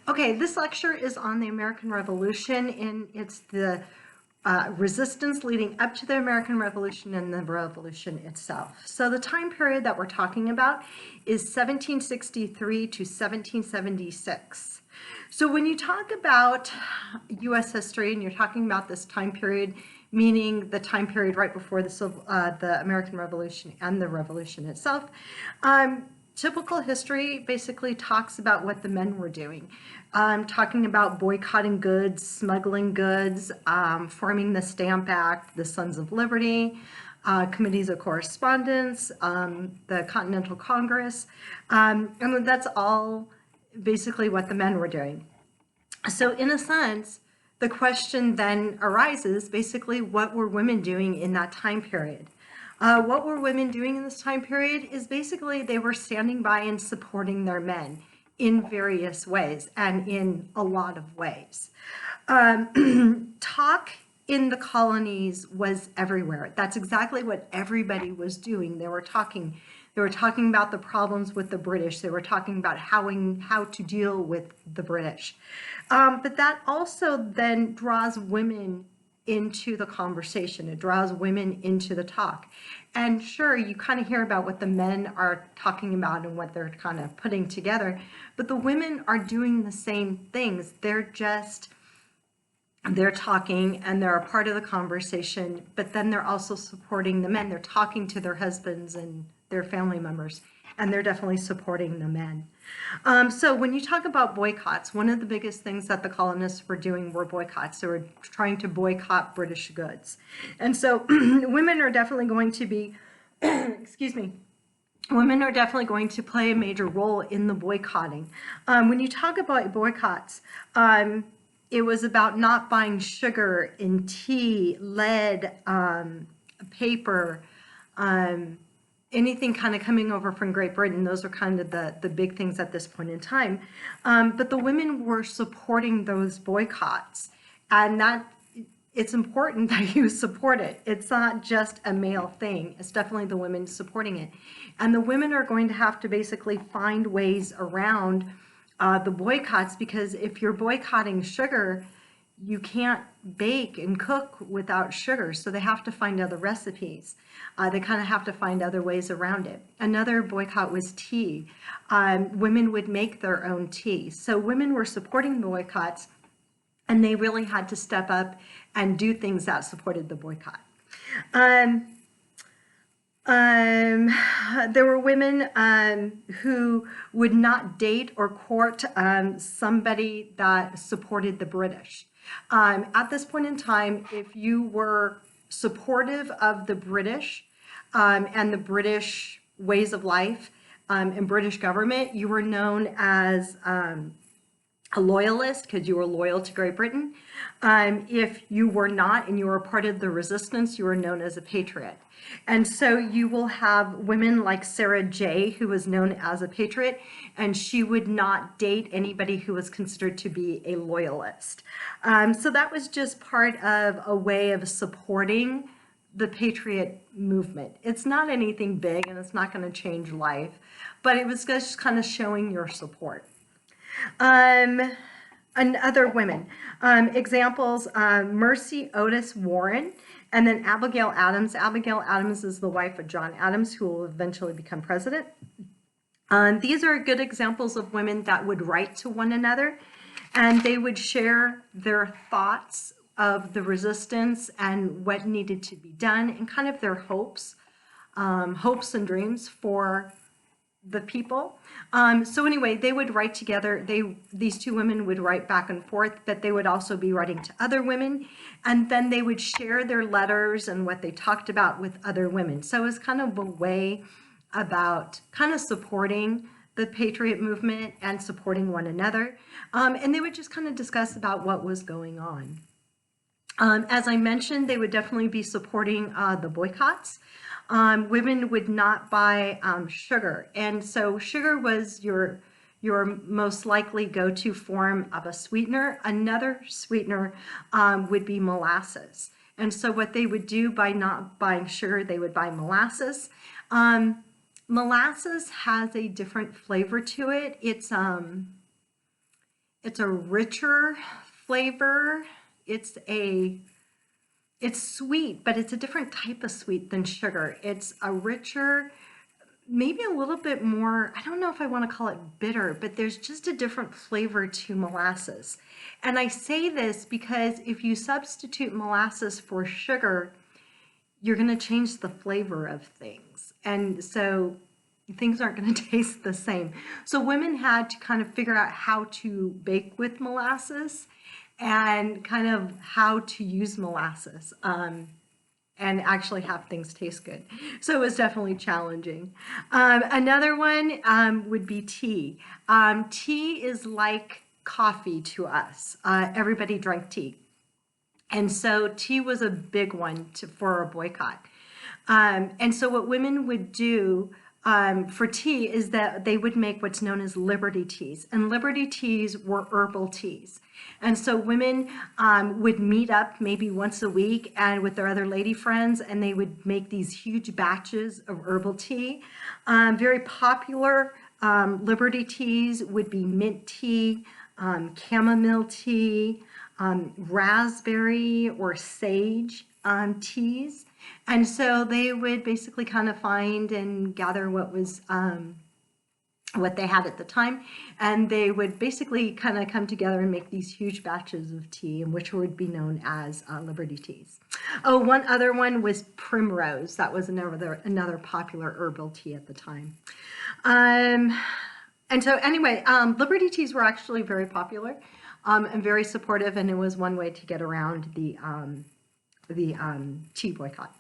Okay, this lecture is on the American Revolution, and it's the resistance leading up to the American Revolution and the Revolution itself. So the time period that we're talking about is 1763 to 1776. So when you talk about U.S. history and you're talking about this time period, meaning the time period right before the American Revolution and the Revolution itself, typical history basically talks about what the men were doing. Talking about boycotting goods, smuggling goods, forming the Stamp Act, the Sons of Liberty, committees of correspondence, the Continental Congress, and that's all basically what the men were doing. So in a sense, the question then arises, basically, what were women doing in that time period? What were women doing in this time period is basically they were standing by and supporting their men in various ways and in a lot of ways. Talk in the colonies was everywhere. That's exactly what everybody was doing. They were talking about the problems with the British. They were talking about how to deal with the British. But that also then draws women into the conversation. It draws women into the talk. And sure, you kind of hear about what the men are talking about and what they're kind of putting together, but the women are doing the same things. They're talking and they're a part of the conversation, but then they're also supporting the men. They're talking to their husbands and their family members, and they're definitely supporting the men. So when you talk about boycotts, one of the biggest things that the colonists were doing were boycotts. They were trying to boycott British goods. And so women are definitely going to be, excuse me, women are definitely going to play a major role in the boycotting. When you talk about boycotts, it was about not buying sugar and tea, lead, paper, anything kind of coming over from Great Britain. Those are kind of the big things at this point in time. But the women were supporting those boycotts, and that it's important that you support it. It's not just a male thing. It's definitely the women supporting it. And the women are going to have to basically find ways around the boycotts, because if you're boycotting sugar, you can't bake and cook without sugar, so they have to find other recipes. They kind of have to find other ways around it. Another boycott was tea. Women would make their own tea. So women were supporting the boycotts, and they really had to step up and do things that supported the boycott. There were women who would not date or court somebody that supported the British. At this point in time, if you were supportive of the British and the British ways of life and British government, you were known as a loyalist because you were loyal to Great Britain. If you were not and you were part of the resistance, you were known as a patriot. And so you will have women like Sarah Jay, who was known as a patriot, and she would not date anybody who was considered to be a loyalist. So that was just part of a way of supporting the patriot movement. It's not anything big and it's not going to change life, but it was just kind of showing your support. And other women, examples, Mercy Otis Warren, and then Abigail Adams. Abigail Adams is the wife of John Adams, who will eventually become president. These are good examples of women that would write to one another, and they would share their thoughts of the resistance and what needed to be done, and kind of their hopes and dreams for the people. So anyway, they would write together. These two women would write back and forth, but they would also be writing to other women, and then they would share their letters and what they talked about with other women. So it was kind of a way about kind of supporting the patriot movement and supporting one another. And they would just kind of discuss about what was going on. As I mentioned, they would definitely be supporting the boycotts. Women would not buy sugar, and so sugar was your most likely go-to form of a sweetener. Another sweetener would be molasses, and so what they would do by not buying sugar, they would buy molasses. Molasses has a different flavor to it. It's It's a richer flavor. It's sweet, but it's a different type of sweet than sugar. It's a richer, maybe a little bit more, I don't know if I want to call it bitter, but there's just a different flavor to molasses. And I say this because if you substitute molasses for sugar, you're going to change the flavor of things. And so things aren't going to taste the same. So women had to kind of figure out how to bake with molasses and kind of how to use molasses. And actually have things taste good. So it was definitely challenging. Another one would be tea. Tea is like coffee to us. Everybody drank tea. And so tea was a big one for a boycott. And so what women would do for tea is that they would make what's known as Liberty teas. And Liberty teas were herbal teas. And so women would meet up maybe once a week and with their other lady friends, and they would make these huge batches of herbal tea. Very popular Liberty teas would be mint tea, chamomile tea, raspberry or sage teas. And so they would basically kind of find and gather what they had at the time, and they would basically kind of come together and make these huge batches of tea, which would be known as Liberty teas. Oh, one other one was primrose. That was another popular herbal tea at the time. And so anyway, Liberty teas were actually very popular and very supportive, and it was one way to get around the tea boycott.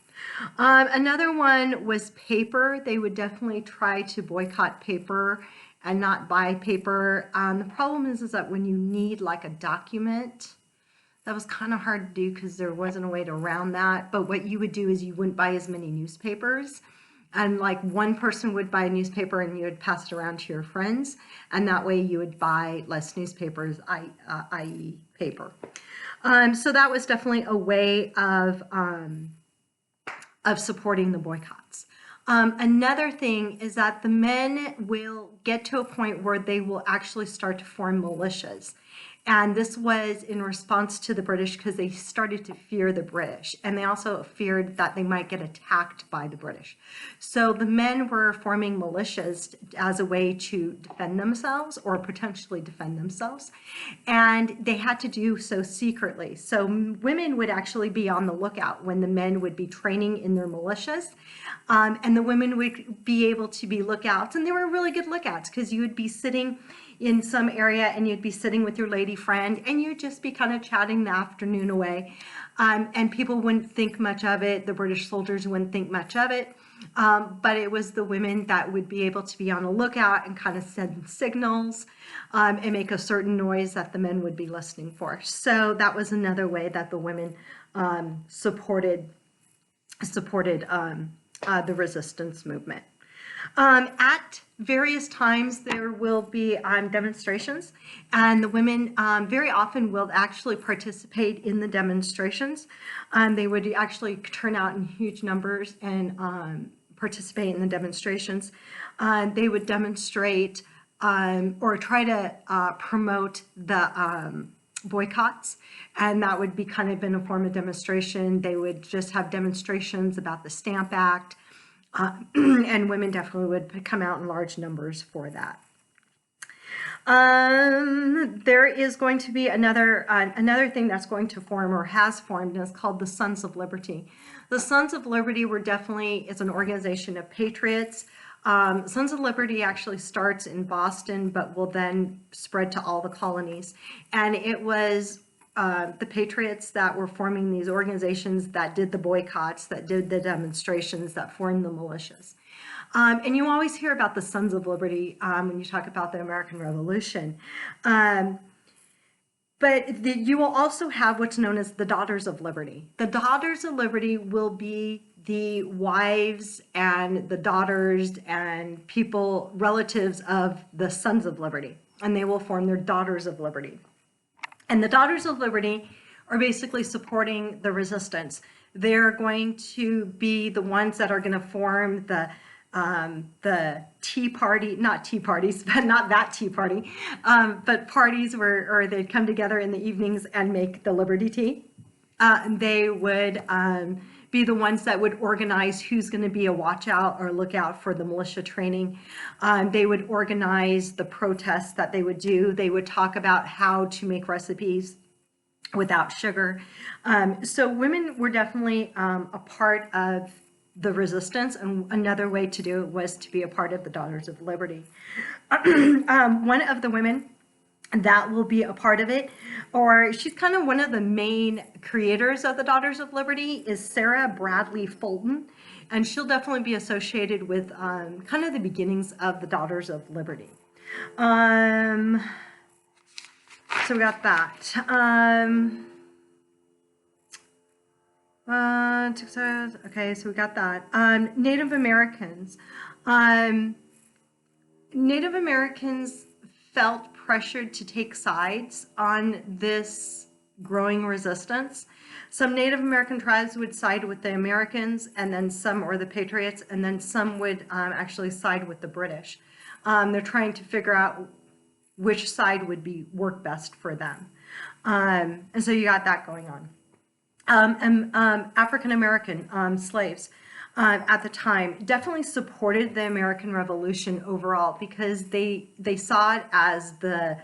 Another one was paper. They would definitely try to boycott paper and not buy paper. The problem is that when you need like a document, that was kind of hard to do because there wasn't a way to round that. But what you would do is you wouldn't buy as many newspapers. And like one person would buy a newspaper and you would pass it around to your friends. And that way you would buy less newspapers, i.e. paper. So that was definitely a way of supporting the boycotts. Another thing is that the men will get to a point where they will actually start to form militias. And this was in response to the British because they started to fear the British. And they also feared that they might get attacked by the British. So the men were forming militias as a way to defend themselves or potentially defend themselves. And they had to do so secretly. So women would actually be on the lookout when the men would be training in their militias. And the women would be able to be lookouts. And they were really good lookouts because you would be sitting in some area and you'd be sitting with your lady friend and you'd just be kind of chatting the afternoon away. And people wouldn't think much of it. The British soldiers wouldn't think much of it. But it was the women that would be able to be on a lookout and kind of send signals and make a certain noise that the men would be listening for. So that was another way that the women supported the resistance movement. At various times there will be demonstrations, and the women very often will actually participate in the demonstrations. They would actually turn out in huge numbers and participate in the demonstrations. They would demonstrate or try to promote the boycotts, and that would be kind of in a form of demonstration. They would just have demonstrations about the Stamp Act. And women definitely would come out in large numbers for that. There is going to be another thing that's going to form or has formed, and it's called the Sons of Liberty. The Sons of Liberty is an organization of patriots. Sons of Liberty actually starts in Boston, but will then spread to all the colonies. And it was the patriots that were forming these organizations that did the boycotts, that did the demonstrations, that formed the militias. And you always hear about the Sons of Liberty when you talk about the American Revolution. But you will also have what's known as the Daughters of Liberty. The Daughters of Liberty will be the wives and the daughters and people, relatives of the Sons of Liberty, and they will form their Daughters of Liberty. And the Daughters of Liberty are basically supporting the resistance. They're going to be the ones that are going to form the the tea party, not tea parties, but not that tea party, but parties where, or they'd come together in the evenings and make the Liberty Tea. They would be the ones that would organize who's going to be a watch out or look out for the militia training. They would organize the protests that they would do. They would talk about how to make recipes without sugar. So women were definitely a part of the resistance, and another way to do it was to be a part of the Daughters of Liberty. One of the women that will be a part of it, or she's kind of one of the main creators of the Daughters of Liberty, is Sarah Bradley Fulton, and she'll definitely be associated with kind of the beginnings of the Daughters of Liberty. So we got that. Okay, so we got that. Native Americans. Native Americans felt pressured to take sides on this growing resistance. Some Native American tribes would side with the Americans, and then some, or the Patriots, and then some would actually side with the British. They're trying to figure out which side would work best for them. And so you got that going on. African American slaves at the time definitely supported the American Revolution overall, because they saw it as the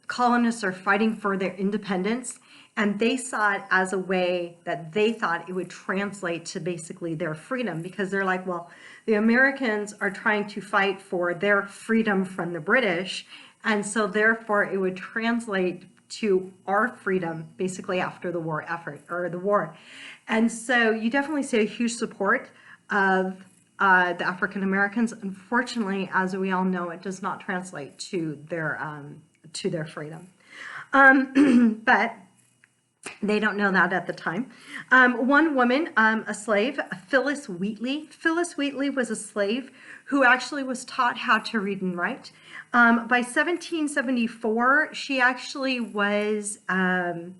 colonists are fighting for their independence, and they saw it as a way that they thought it would translate to basically their freedom, because they're like, well, the Americans are trying to fight for their freedom from the British, and so therefore it would translate to our freedom basically after the war effort, or the war. And so you definitely see a huge support of the African Americans. Unfortunately, as we all know, it does not translate to their freedom. But they don't know that at the time. One woman, a slave, Phyllis Wheatley. Phyllis Wheatley was a slave who actually was taught how to read and write. By 1774, she actually was a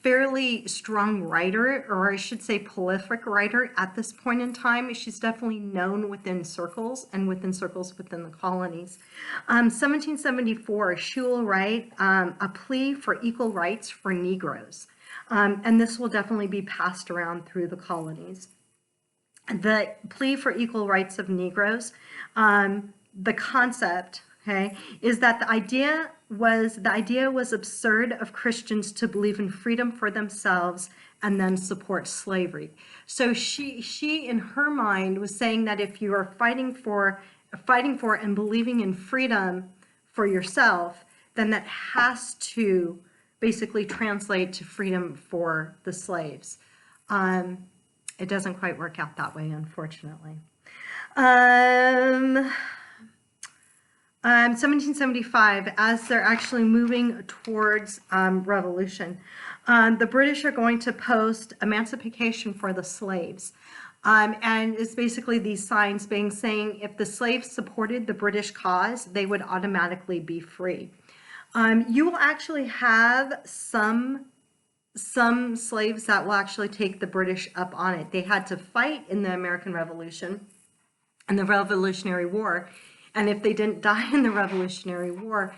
fairly strong writer, or I should say prolific writer at this point in time. She's definitely known within circles, and within circles within the colonies. 1774, she will write a plea for equal rights for Negroes. And this will definitely be passed around through the colonies. The plea for equal rights of Negroes, the concept, okay, is that the idea was absurd of Christians to believe in freedom for themselves and then support slavery. So she in her mind was saying that if you are fighting for and believing in freedom for yourself, then that has to basically translate to freedom for the slaves. It doesn't quite work out that way, unfortunately. 1775, as they're actually moving towards revolution, the British are going to post emancipation for the slaves. And it's basically these signs saying if the slaves supported the British cause, they would automatically be free. You will actually have some slaves that will actually take the British up on it. They had to fight in the American Revolution and the Revolutionary War. And if they didn't die in the Revolutionary War,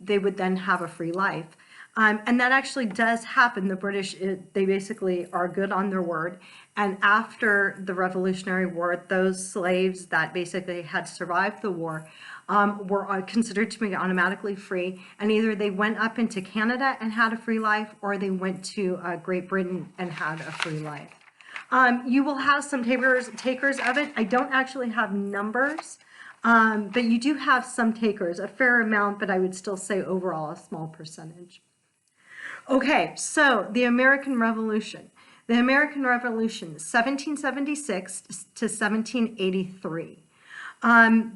they would then have a free life. And that actually does happen. The British, they basically are good on their word. And after the Revolutionary War, those slaves that basically had survived the war were considered to be automatically free. And either they went up into Canada and had a free life, or they went to Great Britain and had a free life. You will have some takers of it. I don't actually have numbers. But you do have some takers, a fair amount, but I would still say overall a small percentage. Okay, so the American Revolution. The American Revolution, 1776 to 1783.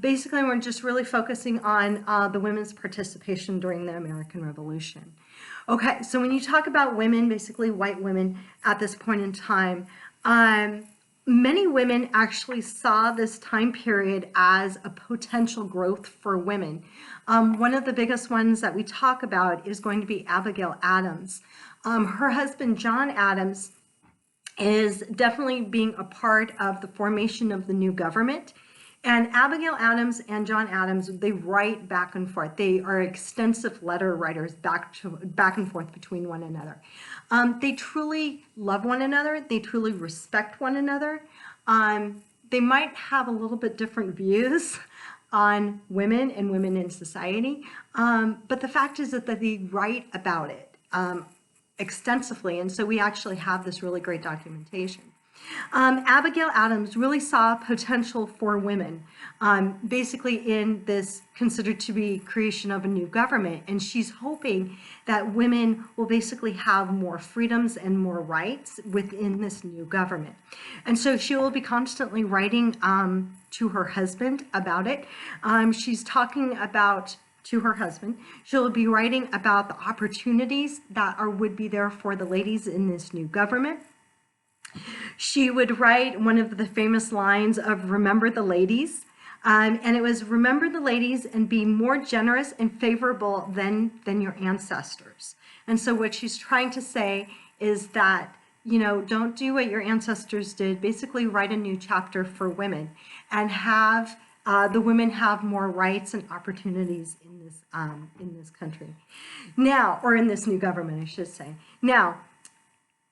Basically, we're just really focusing on the women's participation during the American Revolution. Okay, so when you talk about women, basically white women at this point in time, many women actually saw this time period as a potential growth for women. One of the biggest ones that we talk about is going to be Abigail Adams. Her husband, John Adams, is definitely being a part of the formation of the new government. And Abigail Adams and John Adams, they write back and forth. They are extensive letter writers back and forth between one another. They truly love one another. They truly respect one another. They might have a little bit different views on women and women in society, but the fact is that they write about it extensively, and so we actually have this really great documentation. Abigail Adams really saw potential for women, basically in this considered to be creation of a new government, and she's hoping that women will basically have more freedoms and more rights within this new government. And so she will be constantly writing to her husband about it. She's talking about to her husband. She'll be writing about the opportunities that would be there for the ladies in this new government. She would write one of the famous lines of "Remember the ladies," and it was "Remember the ladies and be more generous and favorable than your ancestors." And so what she's trying to say is that, you know, don't do what your ancestors did. Basically, write a new chapter for women and have the women have more rights and opportunities in this country now, or in this new government, I should say. Now,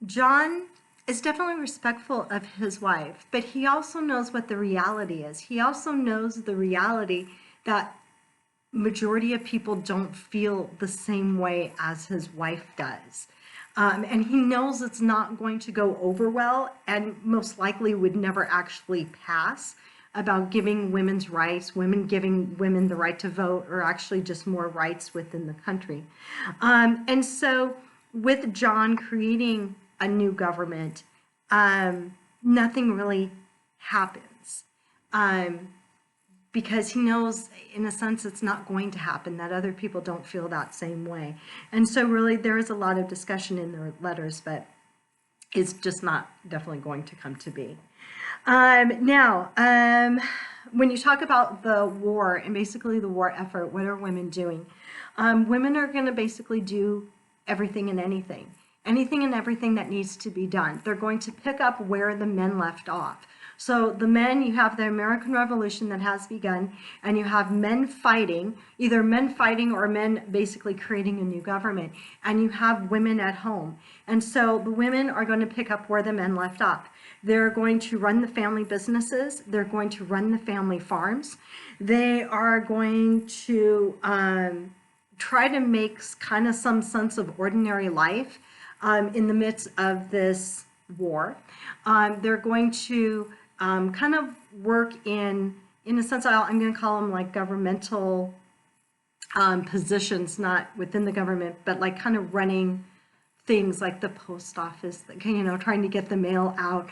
John is definitely respectful of his wife, but he also knows what the reality is. He also knows the reality that majority of people don't feel the same way as his wife does. And he knows it's not going to go over well, and most likely would never actually pass, about giving women's rights, giving women the right to vote, or actually just more rights within the country. And so with John creating a new government, nothing really happens, because he knows, in a sense, it's not going to happen, that other people don't feel that same way. And so really there is a lot of discussion in their letters, but it's just not definitely going to come to be. Now, when you talk about the war and basically the war effort, what are women doing? Women are going to basically do everything and anything and everything that needs to be done. They're going to pick up where the men left off. So the men, you have the American Revolution that has begun, and you have men fighting, either men fighting or men basically creating a new government, and you have women at home. And so the women are going to pick up where the men left off. They're going to run the family businesses. They're going to run the family farms. They are going to try to make kind of some sense of ordinary life in the midst of this war. They're going to kind of work in a sense, I'm going to call them like governmental positions, not within the government, but like kind of running things like the post office, you know, trying to get the mail out,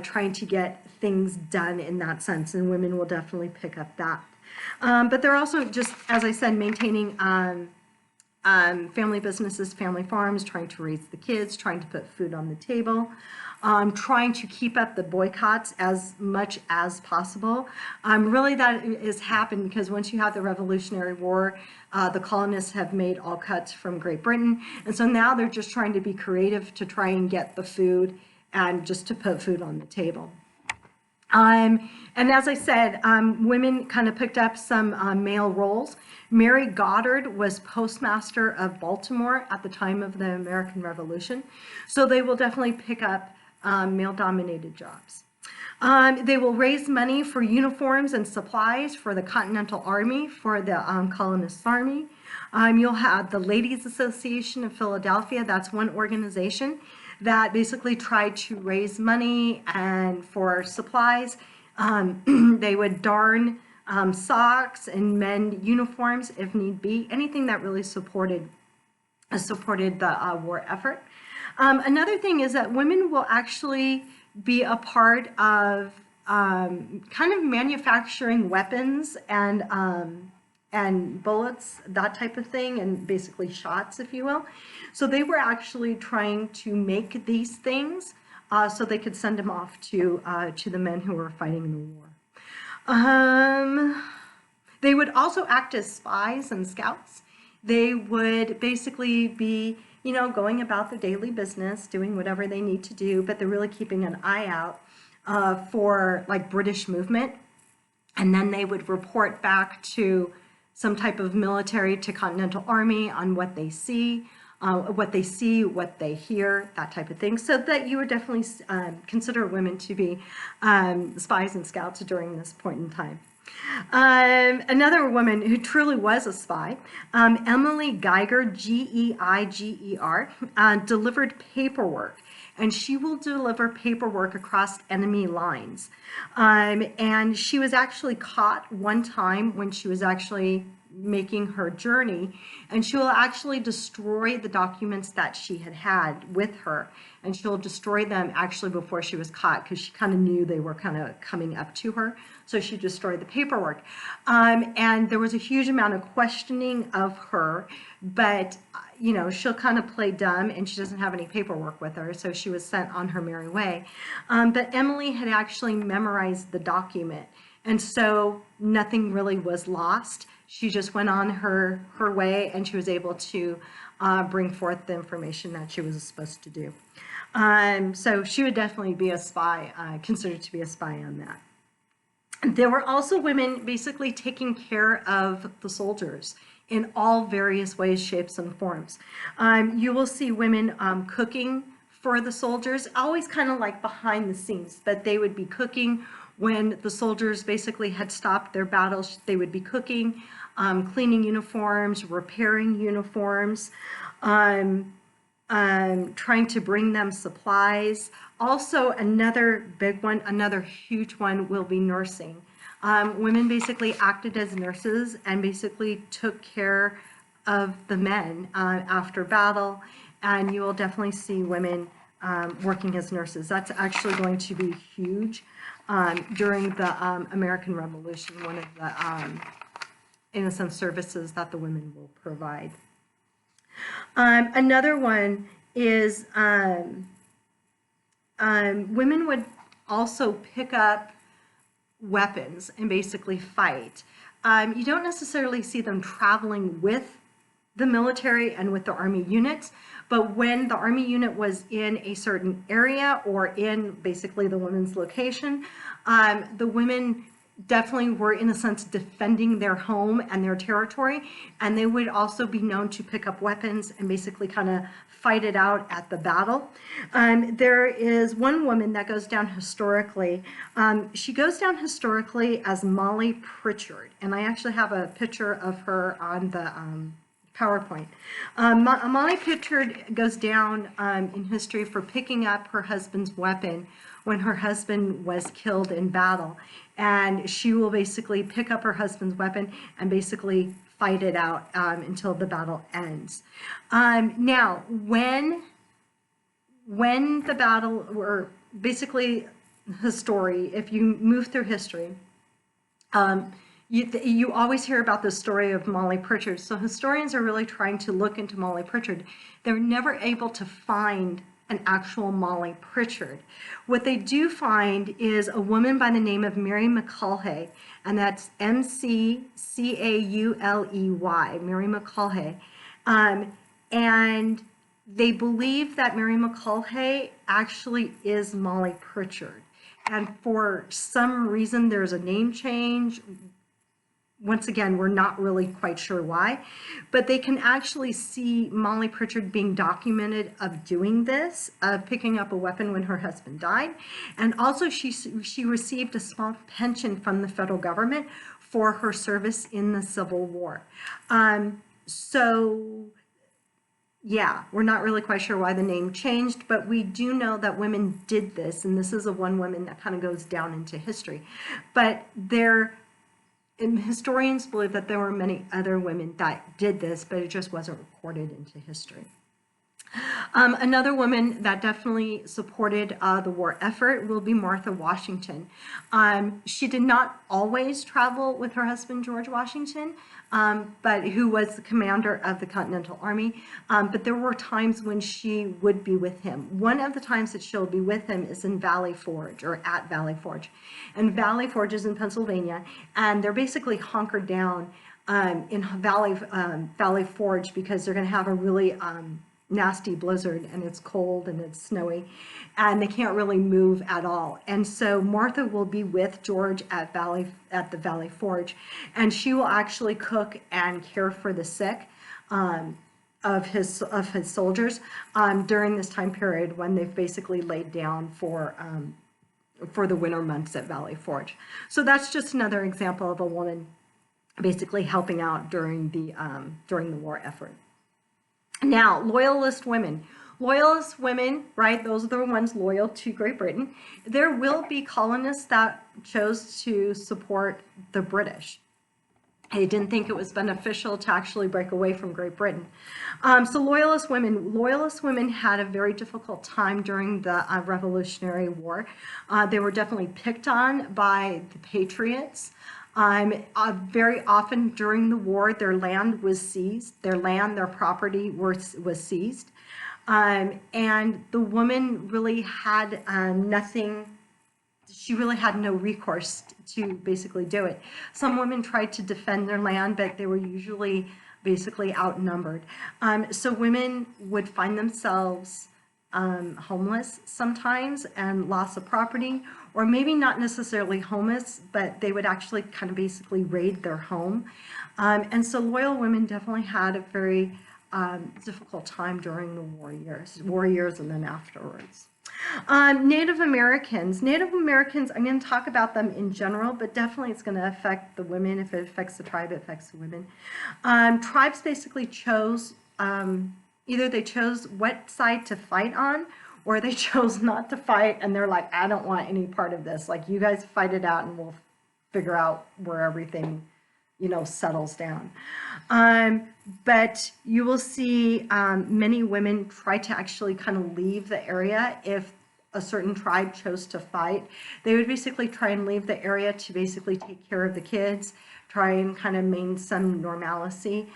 trying to get things done in that sense, and women will definitely pick up that. But they're also, just as I said, maintaining family businesses, family farms, trying to raise the kids, trying to put food on the table, trying to keep up the boycotts as much as possible. Really that has happened because once you have the Revolutionary War, the colonists have made all cuts from Great Britain. And so now they're just trying to be creative to try and get the food and just to put food on the table. And as I said, women kind of picked up some male roles. Mary Goddard was postmaster of Baltimore at the time of the American Revolution. So they will definitely pick up male-dominated jobs. They will raise money for uniforms and supplies for the Continental Army, for the colonists' army. You'll have the Ladies Association of Philadelphia. That's one organization that basically tried to raise money and for supplies. They would darn socks and mend uniforms if need be, anything that really supported the war effort. Another thing is that women will actually be a part of kind of manufacturing weapons and bullets, that type of thing, and basically shots, if you will. So they were actually trying to make these things so they could send them off to the men who were fighting in the war. They would also act as spies and scouts. They would basically be you know, going about their daily business, doing whatever they need to do, but they're really keeping an eye out for like British movement. And then they would report back to some type of military, to Continental Army, on what they see, what they hear, that type of thing. So that you would definitely consider women to be spies and scouts during this point in time. Another woman who truly was a spy, Emily Geiger, Geiger, delivered paperwork. And she will deliver paperwork across enemy lines. And she was actually caught one time when she was actually making her journey, and she will actually destroy the documents that she had with her, and she'll destroy them actually before she was caught, because she kind of knew they were kind of coming up to her, so she destroyed the paperwork. And there was a huge amount of questioning of her, but you know, she'll kind of play dumb, and she doesn't have any paperwork with her, so she was sent on her merry way. But Emily had actually memorized the document, and so nothing really was lost. She just went on her way, and she was able to bring forth the information that she was supposed to do. So she would definitely be a spy, considered to be a spy on that. There were also women basically taking care of the soldiers in all various ways, shapes, and forms. You will see women cooking for the soldiers, always kind of like behind the scenes, but they would be cooking when the soldiers basically had stopped their battles. They would be cooking, cleaning uniforms, repairing uniforms, trying to bring them supplies. Also, another big one, another huge one will be nursing. Women basically acted as nurses and basically took care of the men after battle, and you will definitely see women working as nurses. That's actually going to be huge during the American Revolution, one of the, in a sense, services that the women will provide. Another one is women would also pick up weapons and basically fight. You don't necessarily see them traveling with the military and with the Army units, but when the Army unit was in a certain area or in basically the women's location, the women definitely were, in a sense, defending their home and their territory, and they would also be known to pick up weapons and basically kind of fight it out at the battle. There is one woman that goes down historically. She goes down historically as Molly Pritchard, and I actually have a picture of her on the PowerPoint. Molly Pritchard goes down in history for picking up her husband's weapon when her husband was killed in battle. And she will basically pick up her husband's weapon and basically fight it out until the battle ends. Now, when the battle, or basically the story, if you move through history, you always hear about the story of Molly Pritchard. So historians are really trying to look into Molly Pritchard. They're never able to find an actual Molly Pritchard. What they do find is a woman by the name of Mary McCaulley, and that's McCauley, Mary McCaulley. And they believe that Mary McCaulley actually is Molly Pritchard. And for some reason, there's a name change. Once again, we're not really quite sure why, but they can actually see Molly Pritchard being documented of doing this, of picking up a weapon when her husband died. And also she received a small pension from the federal government for her service in the Civil War. So yeah, we're not really quite sure why the name changed, but we do know that women did this, and this is a one woman that kind of goes down into history. But and historians believe that there were many other women that did this, but it just wasn't recorded into history. Another woman that definitely supported the war effort will be Martha Washington. She did not always travel with her husband, George Washington, but who was the commander of the Continental Army. But there were times when she would be with him. One of the times that she'll be with him is in Valley Forge, or at Valley Forge. And Valley Forge is in Pennsylvania, and they're basically hunkered down in Valley Forge because they're going to have a really nasty blizzard and it's cold and it's snowy and they can't really move at all. And so Martha will be with George at the Valley Forge, and she will actually cook and care for the sick of his soldiers during this time period when they've basically laid down for the winter months at Valley Forge. So that's just another example of a woman basically helping out during the war effort. Now, loyalist women. Loyalist women, right, those are the ones loyal to Great Britain. There will be colonists that chose to support the British. They didn't think it was beneficial to actually break away from Great Britain. So loyalist women had a very difficult time during the Revolutionary War. They were definitely picked on by the Patriots. Very often during the war, their land was seized. Their property was seized. And the woman really had nothing. She really had no recourse to basically do it. Some women tried to defend their land, but they were usually basically outnumbered. So women would find themselves homeless sometimes and loss of property, or maybe not necessarily homeless, but they would actually kind of basically raid their home. And so loyal women definitely had a very difficult time during the war years and then afterwards. Native Americans, I'm going to talk about them in general, but definitely it's going to affect the women. If it affects the tribe, it affects the women. Tribes basically chose, either they chose what side to fight on, or they chose not to fight, and they're like, I don't want any part of this. Like, you guys fight it out and we'll figure out where everything, settles down. But you will see many women try to actually kind of leave the area if a certain tribe chose to fight. They would basically try and leave the area to basically take care of the kids, try and kind of maintain some normalcy,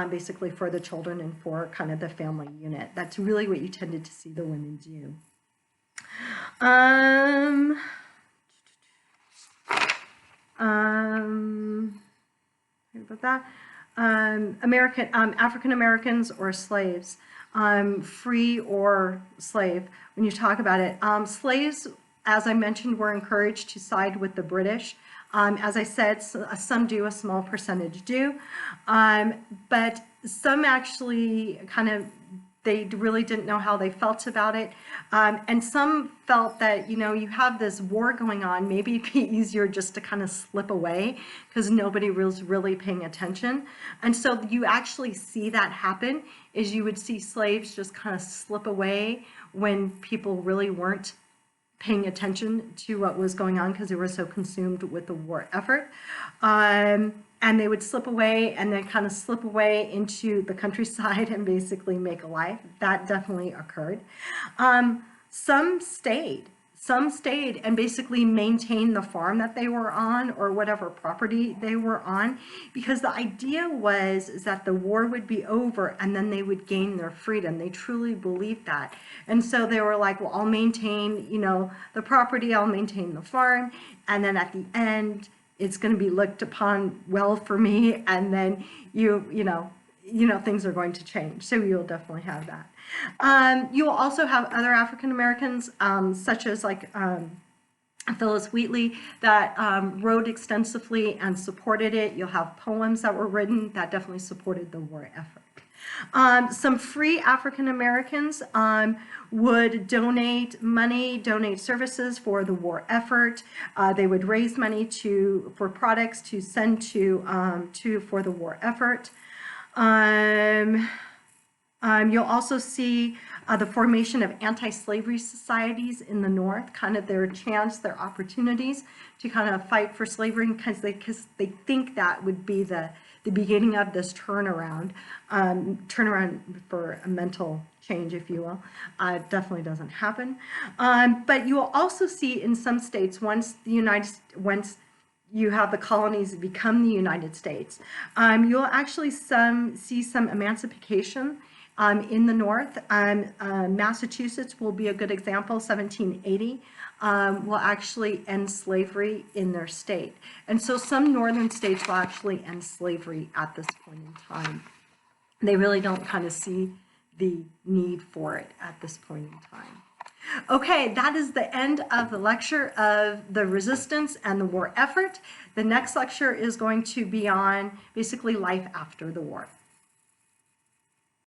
basically for the children and for kind of the family unit. That's really what you tended to see the women do. About that. African Americans or slaves, free or slave. When you talk about it, slaves, as I mentioned, were encouraged to side with the British. As I said, some do, a small percentage do, but some actually they really didn't know how they felt about it. And some felt that, you have this war going on, maybe it'd be easier just to kind of slip away because nobody was really paying attention. And so you actually see that happen, is you would see slaves just kind of slip away when people really weren't paying attention to what was going on because they were so consumed with the war effort. And they would slip away and then kind of slip away into the countryside and basically make a life. That definitely occurred. Some stayed and basically maintained the farm that they were on or whatever property they were on, because the idea was that the war would be over and then they would gain their freedom. They truly believed that. And so they were like, well, I'll maintain, the property, I'll maintain the farm, and then at the end, it's going to be looked upon well for me, and then things are going to change. So you'll definitely have that. You will also have other African Americans, such as Phyllis Wheatley, that wrote extensively and supported it. You'll have poems that were written that definitely supported the war effort. Some free African Americans would donate money, donate services for the war effort. They would raise money for products to send for the war effort. You'll also see the formation of anti-slavery societies in the North, kind of their opportunities to kind of fight for slavery, because they think that would be the beginning of this turnaround for a mental change, if you will. It definitely doesn't happen. But you will also see in some states, once you have the colonies become the United States, you'll actually see some emancipation in the North. Massachusetts will be a good example. 1780 will actually end slavery in their state. And so some northern states will actually end slavery at this point in time. They really don't kind of see the need for it at this point in time. Okay, that is the end of the lecture of the resistance and the war effort. The next lecture is going to be on basically life after the war.